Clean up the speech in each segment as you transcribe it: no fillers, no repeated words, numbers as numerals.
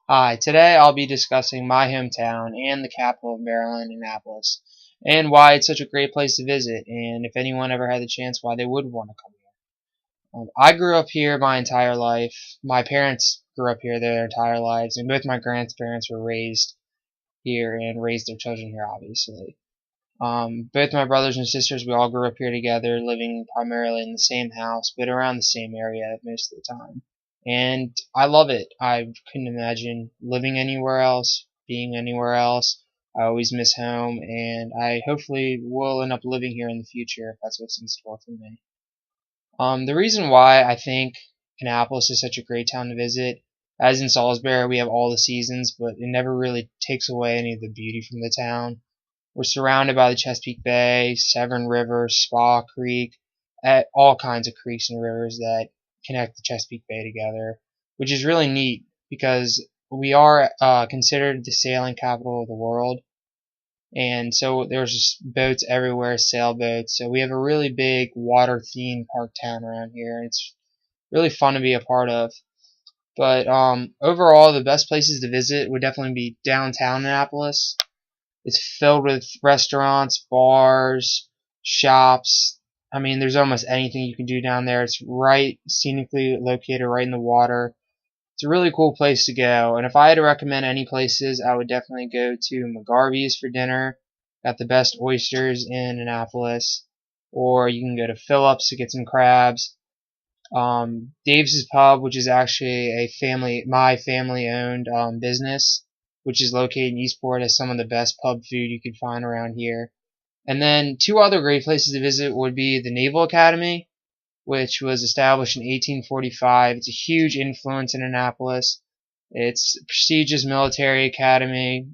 Hi, today I'll be discussing my hometown and the capital of Maryland, Annapolis, and why it's such a great place to visit, and if anyone ever had the chance, why they would want to come here. I grew up here my entire life. My parents grew up here their entire lives, and both my grandparents were raised here and raised their children here, obviously. Both my brothers and sisters, we all grew up here together, living primarily in the same house, but around the same area most of the time. And I love it. I couldn't imagine living anywhere else, being anywhere else. I always miss home, and I hopefully will end up living here in the future if that's what's in store for me. The reason why I think Annapolis is such a great town to visit, as in Salisbury, we have all the seasons, but it never really takes away any of the beauty from the town. We're surrounded by the Chesapeake Bay, Severn River, Spa Creek, all kinds of creeks and rivers that connect the Chesapeake Bay together, which is really neat because we are considered the sailing capital of the world. And so there's just boats everywhere, sailboats. So we have a really big water theme park town around here. And it's really fun to be a part of. But overall, the best places to visit would definitely be downtown Annapolis. It's filled with restaurants, bars, shops. I mean, there's almost anything you can do down there. It's right scenically located right in the water. It's a really cool place to go. And if I had to recommend any places, I would definitely go to McGarvey's for dinner. Got the best oysters in Annapolis. Or you can go to Phillips to get some crabs. Dave's Pub, which is actually my family owned business, which is located in Eastport, has some of the best pub food you could find around here. And then two other great places to visit would be the Naval Academy, which was established in 1845. It's a huge influence in Annapolis. It's a prestigious military academy,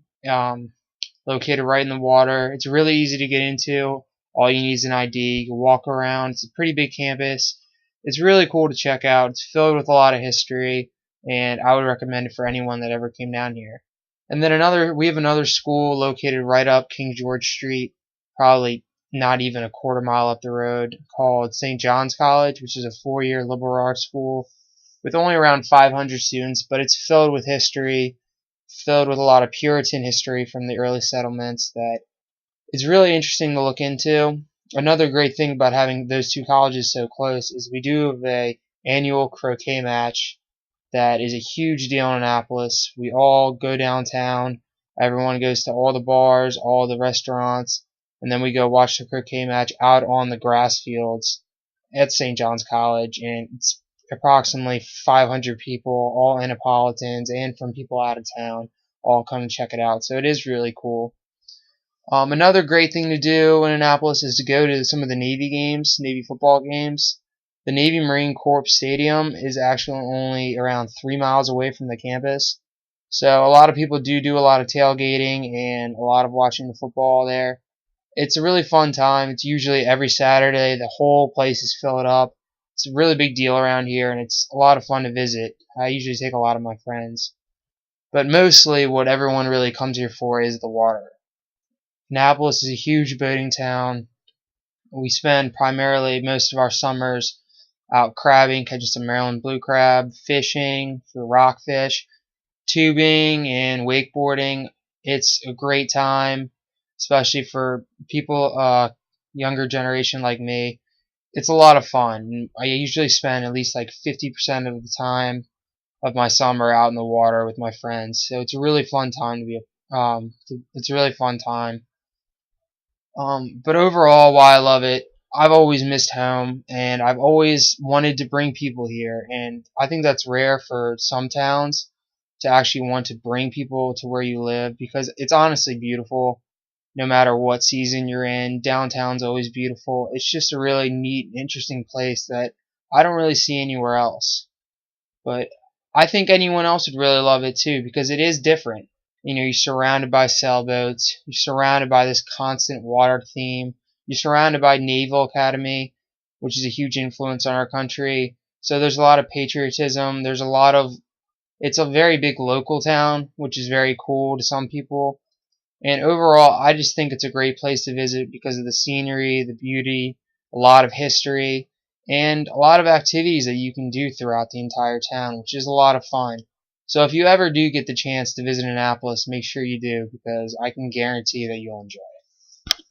located right in the water. It's really easy to get into. All you need is an ID. You can walk around. It's a pretty big campus. It's really cool to check out. It's filled with a lot of history, and I would recommend it for anyone that ever came down here. And then we have another school located right up King George Street, probably not even a quarter mile up the road, called St. John's College, which is a 4-year liberal arts school with only around 500 students, but it's filled with history, filled with a lot of Puritan history from the early settlements that is really interesting to look into. Another great thing about having those two colleges so close is we do have a annual croquet match that is a huge deal in Annapolis. We all go downtown. Everyone goes to all the bars, all the restaurants, and then we go watch the croquet match out on the grass fields at St. John's College. And it's approximately 500 people, all Annapolitans and from people out of town, all come and check it out. So it is really cool. Another great thing to do in Annapolis is to go to some of the Navy games, Navy football games. The Navy Marine Corps Stadium is actually only around 3 miles away from the campus. So a lot of people do a lot of tailgating and a lot of watching the football there. It's a really fun time. It's usually every Saturday. The whole place is filled up. It's a really big deal around here, and it's a lot of fun to visit. I usually take a lot of my friends. But mostly what everyone really comes here for is the water. Annapolis is a huge boating town. We spend primarily most of our summers out crabbing, catching some Maryland blue crab, fishing for rockfish, tubing, and wakeboarding. It's a great time, especially for people, younger generation like me. It's a lot of fun. I usually spend at least like 50% of the time of my summer out in the water with my friends. So it's a really fun time to be. It's a really fun time. But overall, why I love it, I've always missed home, and I've always wanted to bring people here, and I think that's rare for some towns to actually want to bring people to where you live because it's honestly beautiful no matter what season you're in. Downtown's always beautiful. It's just a really neat, interesting place that I don't really see anywhere else. But I think anyone else would really love it too because it is different. You know, you're surrounded by sailboats, you're surrounded by this constant water theme, you're surrounded by Naval Academy, which is a huge influence on our country. So there's a lot of patriotism, it's a very big local town, which is very cool to some people. And overall, I just think it's a great place to visit because of the scenery, the beauty, a lot of history, and a lot of activities that you can do throughout the entire town, which is a lot of fun. So if you ever do get the chance to visit Annapolis, make sure you do, because I can guarantee that you'll enjoy it.